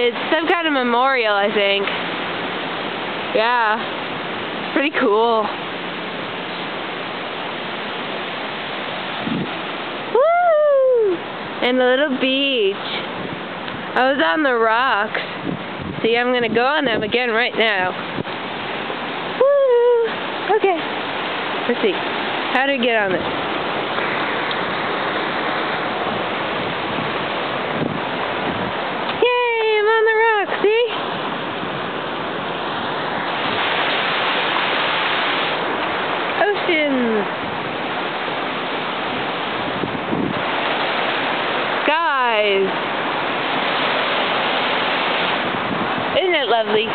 It's some kind of memorial, I think. Yeah. Pretty cool. Woo! And a little beach. I was on the rocks. See, I'm gonna go on them again right now. Woo! Okay. Let's see. How do we get on this? Oceans. Skies. Isn't it lovely?